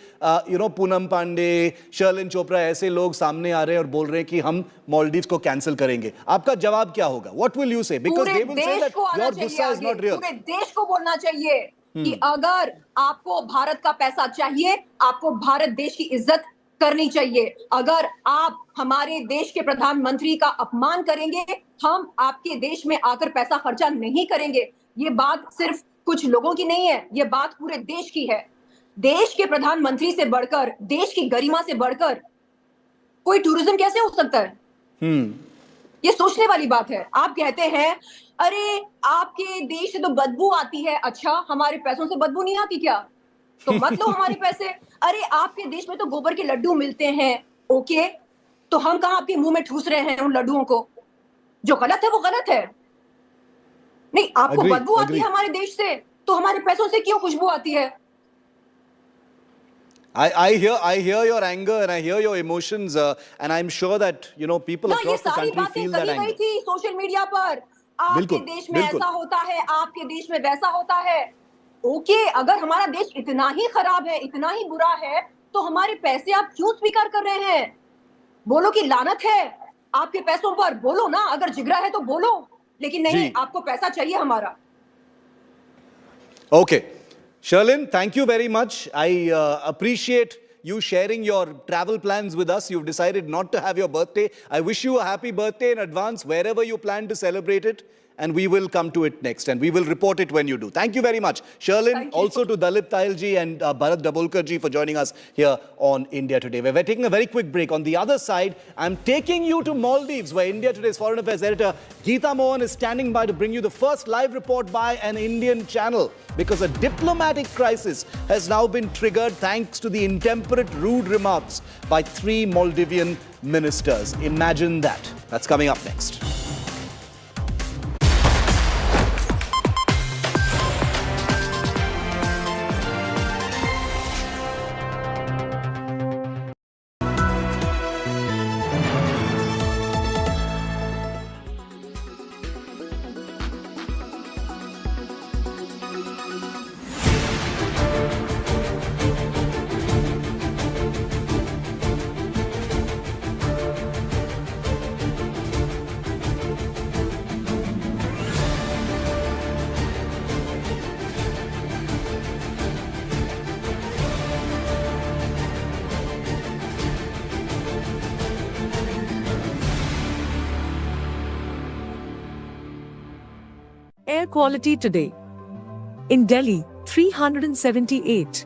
you know, Poonam Pandey, Sherlyn Chopra ऐसे लोग सामने आ रहे हैं और बोल रहे हैं कि हम Maldives को cancel करेंगे. आपका जवाब क्या होगा? What will you say? Because they will say that your गुस्सा is not real. पूरे देश को बोलना चाहिए कि अगर आपको भारत का पैसा चाहिए, आपको भारत देश की इज्जत करनी चाहिए. अगर आप हमारे देश के प्रधानमंत्री का अपमान करेंगे, हम आपके देश में आकर पैसा खर्चा नहीं करेंगे. ये बात सिर्फ कुछ लोगों की नहीं है, ये बात पूरे देश की है. देश के प्रधानमंत्री से बढ़कर, देश की गरिमा से बढ़कर कोई टूरिज्म कैसे हो सकता है? ये सोचने वाली बात है. आप कहते हैं अरे आपके देश से तो बदबू आती है. अच्छा, हमारे पैसों से बदबू नहीं आती क्या? तो मत लो हमारे पैसे. अरे आपके देश में तो गोबर के लड्डू मिलते हैं. ओके, तो हम कहां आपके मुंह में ठूस रहे हैं उन लड्डुओं को? जो गलत है वो गलत है. नहीं, आपको बदबू आती है हमारे देश से, तो हमारे पैसों से क्यों खुशबू आती है? I hear your anger and I hear your emotions, and I'm sure that, you know, people across the country feel that anger. थी सोशल मीडिया पर. आपके देश में ऐसा होता है, आपके देश में वैसा होता है. ओके, अगर हमारा देश इतना ही खराब है, इतना ही बुरा है, तो हमारे पैसे आप क्यों स्वीकार कर रहे हैं? बोलो कि लानत है आपके पैसों पर. बोलो ना, अगर जिगरा है तो बोलो. लेकिन नहीं, आपको पैसा चाहिए हमारा. Okay. Sherlyn, thank you very much. I appreciate you sharing your travel plans with us. You've decided not to have your birthday. I wish you a happy birthday in advance wherever you plan to celebrate it. And we will come to it next and we will report it when you do. Thank you very much. Sherlyn, also to Dalit Tahilji and Bharat Dabolkarji for joining us here on India Today. We're taking a very quick break. On the other side, I'm taking you to Maldives, where India Today's Foreign Affairs editor Geeta Mohan is standing by to bring you the first live report by an Indian channel, because a diplomatic crisis has now been triggered thanks to the intemperate, rude remarks by 3 Maldivian ministers. Imagine that. That's coming up next. Air quality today. In Delhi, 378.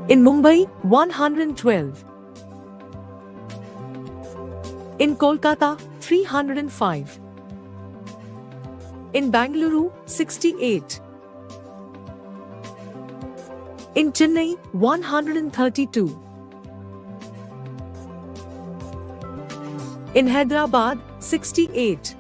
In Mumbai, 112. In Kolkata, 305. In Bangalore, 68. In Chennai, 132. In Hyderabad, 68.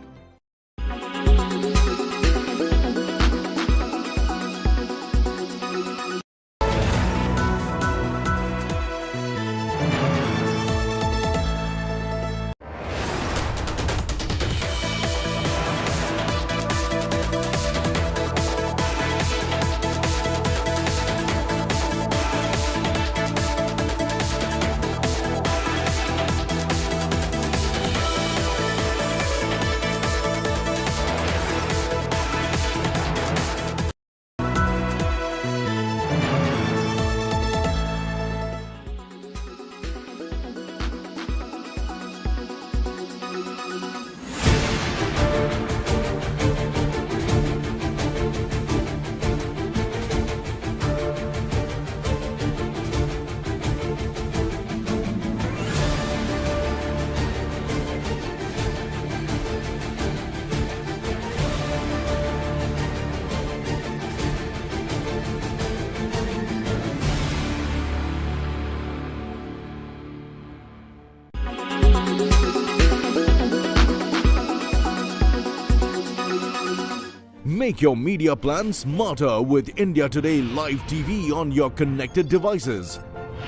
Make your media plan smarter with India Today Live TV on your connected devices.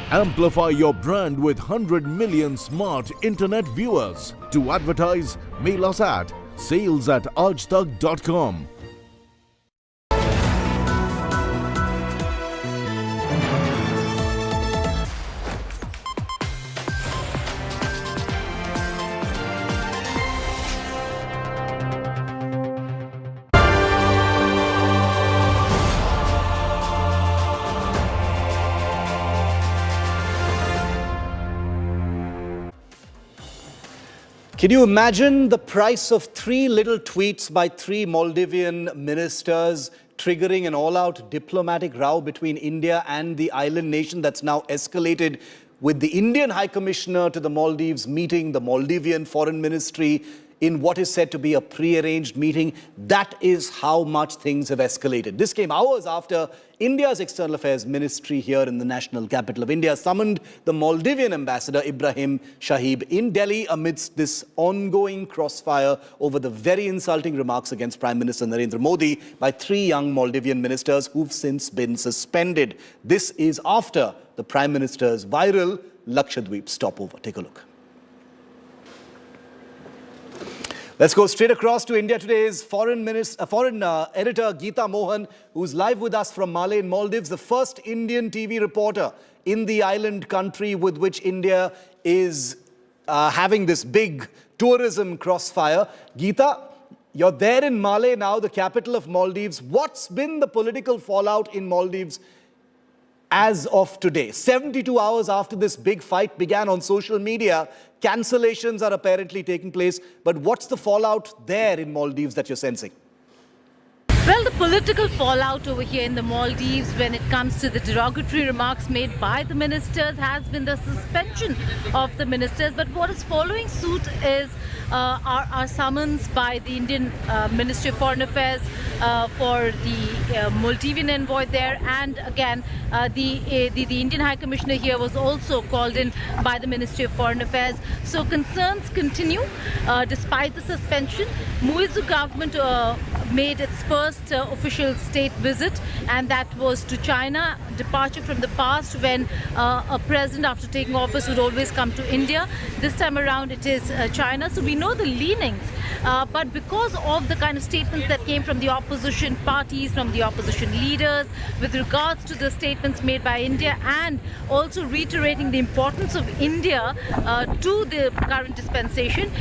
Amplify your brand with 100 million smart internet viewers. To advertise, mail us at sales@aajtak.com. Can you imagine the price of 3 little tweets by 3 Maldivian ministers triggering an all-out diplomatic row between India and the island nation that's now escalated with the Indian High Commissioner to the Maldives meeting the Maldivian Foreign Ministry in what is said to be a pre-arranged meeting? That is how much things have escalated. This came hours after India's External Affairs Ministry here in the national capital of India summoned the Maldivian ambassador Ibrahim Shahib in Delhi amidst this ongoing crossfire over the very insulting remarks against Prime Minister Narendra Modi by 3 young Maldivian ministers who've since been suspended. This is after the Prime Minister's viral Lakshadweep stopover. Take a look. Let's go straight across to India Today's foreign editor Geeta Mohan, who's live with us from Malé in Maldives, the first Indian TV reporter in the island country with which India is having this big tourism crossfire. Geeta, you're there in Malé now, the capital of Maldives. What's been the political fallout in Maldives as of today? 72 hours after this big fight began on social media, cancellations are apparently taking place. But what's the fallout there in Maldives that you're sensing? Well, the political fallout over here in the Maldives when it comes to the derogatory remarks made by the ministers has been the suspension of the ministers. But what is following suit is our summons by the Indian Ministry of Foreign Affairs for the Maldivian envoy there, and again the Indian High Commissioner here was also called in by the Ministry of Foreign Affairs. So concerns continue despite the suspension. Muizzu government made its first official state visit, and that was to China. Departure from the past when a president after taking office would always come to India. This time around it is China. So we know the leanings, but because of the kind of statements that came from the opposition parties, from the opposition leaders with regards to the statements made by India, and also reiterating the importance of India to the current dispensation,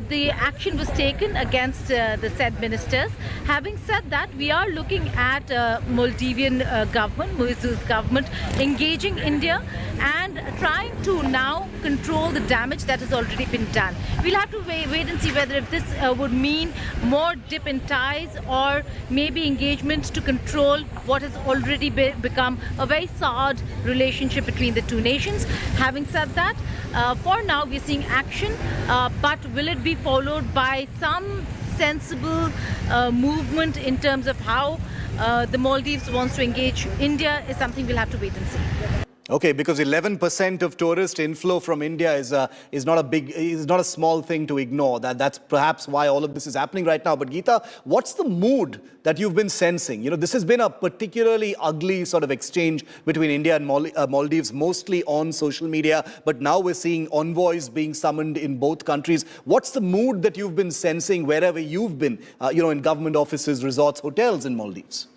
the action was taken against the said ministers. Having said that, we are looking at Maldivian government, Muizzu's government, engaging India and trying to now control the damage that has already been done. We'll have to wait and see whether if this would mean more dip in ties or maybe engagement to control what has already become a very soured relationship between the two nations. Having said that, for now we're seeing action, but will it be followed by some sensible movement in terms of how the Maldives wants to engage India is something we'll have to wait and see. Okay, because 11% of tourist inflow from India is not a small thing to ignore. That's perhaps why all of this is happening right now. But Geeta, what's the mood that you've been sensing? You know, this has been a particularly ugly sort of exchange between India and Maldives, mostly on social media. But now we're seeing envoys being summoned in both countries. What's the mood that you've been sensing wherever you've been, in government offices, resorts, hotels in Maldives?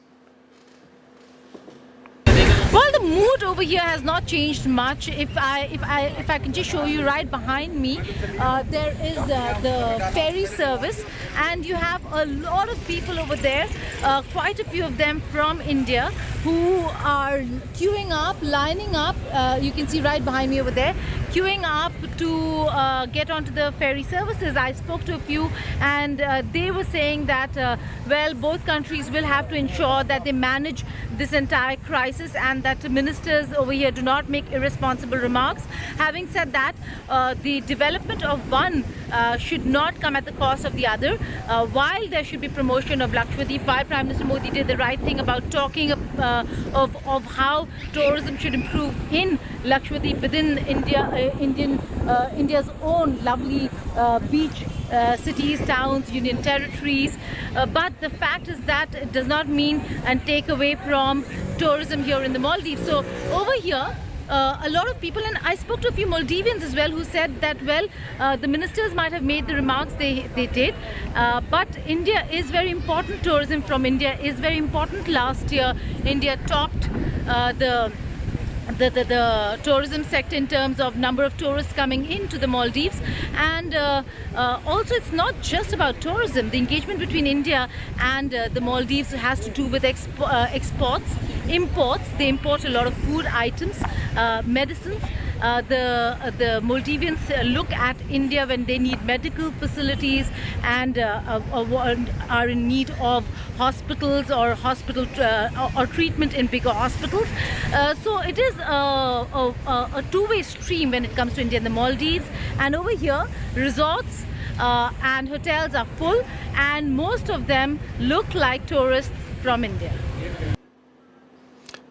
Well, the mood over here has not changed much. If I can just show you right behind me, there is the ferry service, and you have a lot of people over there, quite a few of them from India, who are queuing up, lining up. You can see right behind me over there, queuing up to get onto the ferry services. I spoke to a few, and they were saying that, well, both countries will have to ensure that they manage this entire crisis and that ministers over here do not make irresponsible remarks. Having said that, the development of one should not come at the cost of the other. While there should be promotion of Lakshadweep, while Prime Minister Modi did the right thing about talking of how tourism should improve in Lakshadweep within India's own lovely beach cities, towns, union territories. But the fact is that it does not mean and take away from tourism here in the Maldives. So over here, a lot of people, and I spoke to a few Maldivians as well, who said that, well, the ministers might have made the remarks they did, but India is very important. Tourism from India is very important. Last year, India topped the tourism sector in terms of number of tourists coming into the Maldives. And also, it's not just about tourism. The engagement between India and the Maldives has to do with exports, imports. They import a lot of food items, medicines. The Maldivians look at India when they need medical facilities and are in need of hospitals or or treatment in bigger hospitals. So it is a two-way stream when it comes to India and the Maldives. And over here, resorts and hotels are full, and most of them look like tourists from India.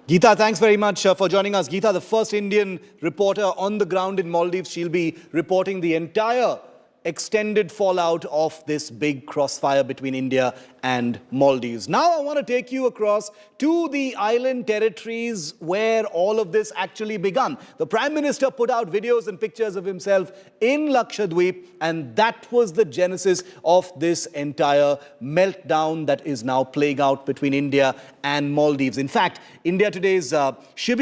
Geeta, thanks very much for joining us. Geeta, the first Indian reporter on the ground in Maldives. She'll be reporting the entire extended fallout of this big crossfire between India and Maldives. Now I want to take you across to the island territories where all of this actually began. The Prime Minister put out videos and pictures of himself in Lakshadweep, and that was the genesis of this entire meltdown that is now playing out between India and Maldives. In fact, India Today's Shiv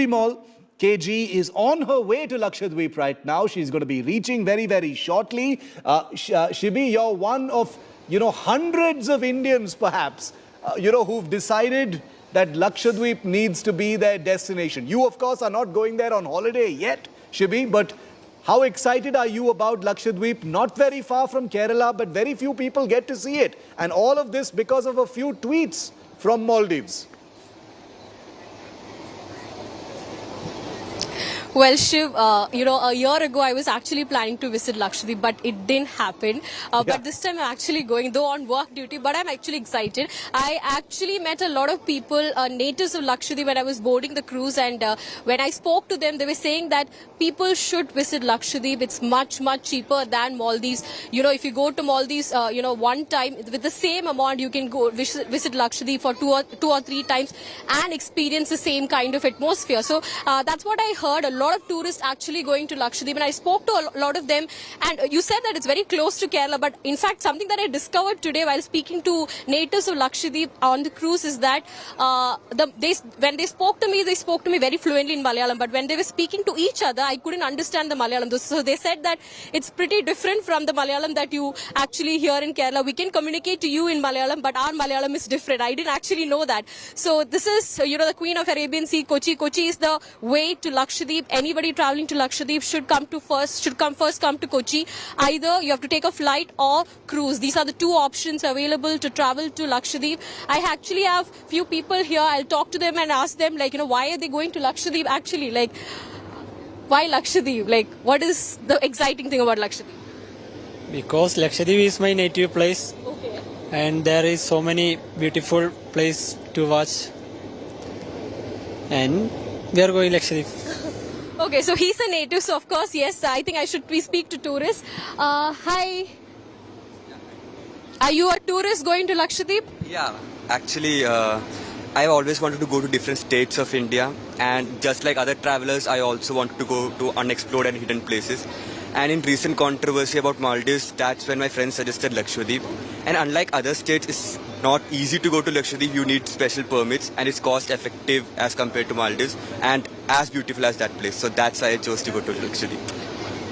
KG is on her way to Lakshadweep right now. She's going to be reaching very, very shortly. Shibi, you're one of, hundreds of Indians perhaps, who've decided that Lakshadweep needs to be their destination. You, of course, are not going there on holiday yet, Shibi, but how excited are you about Lakshadweep? Not very far from Kerala, but very few people get to see it. And all of this because of a few tweets from Maldives. Well, Shiv, a year ago I was actually planning to visit Lakshadweep, but it didn't happen. But this time I'm actually going, though on work duty, but I'm actually excited. I actually met a lot of people, natives of Lakshadweep, when I was boarding the cruise, and when I spoke to them, they were saying that people should visit Lakshadweep. It's much, much cheaper than Maldives. If you go to Maldives, one time, with the same amount, you can go visit Lakshadweep for two or three times and experience the same kind of atmosphere. So that's what I heard. A lot of tourists actually going to Lakshadweep, and I spoke to a lot of them, and you said that it's very close to Kerala, but in fact something that I discovered today while speaking to natives of Lakshadweep on the cruise is that when they spoke to me very fluently in Malayalam, but when they were speaking to each other, I couldn't understand the Malayalam. So they said that it's pretty different from the Malayalam that you actually hear in Kerala. We can communicate to you in Malayalam, but our Malayalam is different. I didn't actually know that. So this is, the Queen of Arabian Sea, Kochi. Kochi is the way to Lakshadweep. Anybody traveling to Lakshadweep should come to Kochi. Either you have to take a flight or cruise. These are the two options available to travel to Lakshadweep. I actually have few people here. I'll talk to them and ask them, why are they going to Lakshadweep actually? Why Lakshadweep? What is the exciting thing about Lakshadweep? Because Lakshadweep is my native place. Okay. And there is so many beautiful places to watch. And we are going Lakshadweep. Okay, so he's a native, so of course, yes, I think I should speak to tourists. Hi. Are you a tourist going to Lakshadweep? Yeah, actually, I've always wanted to go to different states of India, and just like other travelers, I also wanted to go to unexplored and hidden places. And in recent controversy about Maldives, that's when my friends suggested Lakshadweep. And unlike other states, it's not easy to go to Lakshadweep. You need special permits, and it's cost effective as compared to Maldives, and as beautiful as that place. So that's why I chose to go to Lakshadweep.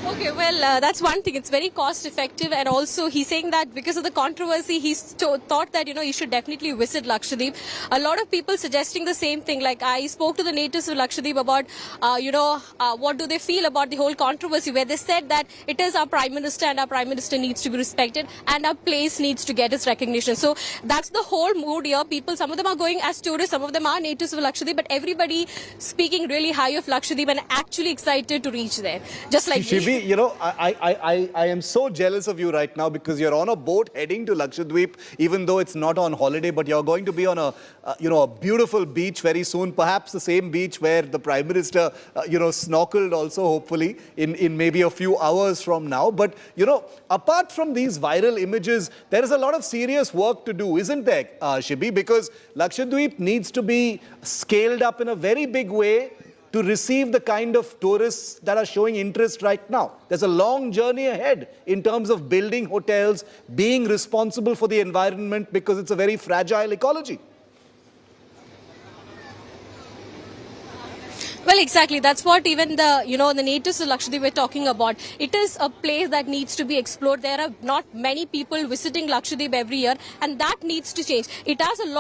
Okay, well, that's one thing. It's very cost effective, and also he's saying that because of the controversy, he's thought that, you should definitely visit Lakshadweep. A lot of people suggesting the same thing. Like, I spoke to the natives of Lakshadweep about, what do they feel about the whole controversy, where they said that it is our Prime Minister, and our Prime Minister needs to be respected, and our place needs to get its recognition. So that's the whole mood here. People, some of them are going as tourists, some of them are natives of Lakshadweep, but everybody speaking really high of Lakshadweep and actually excited to reach there. Just like Shibi, See, you know, I am so jealous of you right now because you're on a boat heading to Lakshadweep, even though it's not on holiday, but you're going to be on a, a beautiful beach very soon, perhaps the same beach where the Prime Minister, snorkeled also, hopefully, in maybe a few hours from now. But, apart from these viral images, there is a lot of serious work to do, isn't there, Shibi? Because Lakshadweep needs to be scaled up in a very big way to receive the kind of tourists that are showing interest right now. There's a long journey ahead in terms of building hotels, being responsible for the environment because it's a very fragile ecology. Well, exactly. That's what even the natives of Lakshadweep were talking about. It is a place that needs to be explored. There are not many people visiting Lakshadweep every year, and that needs to change. It has a lot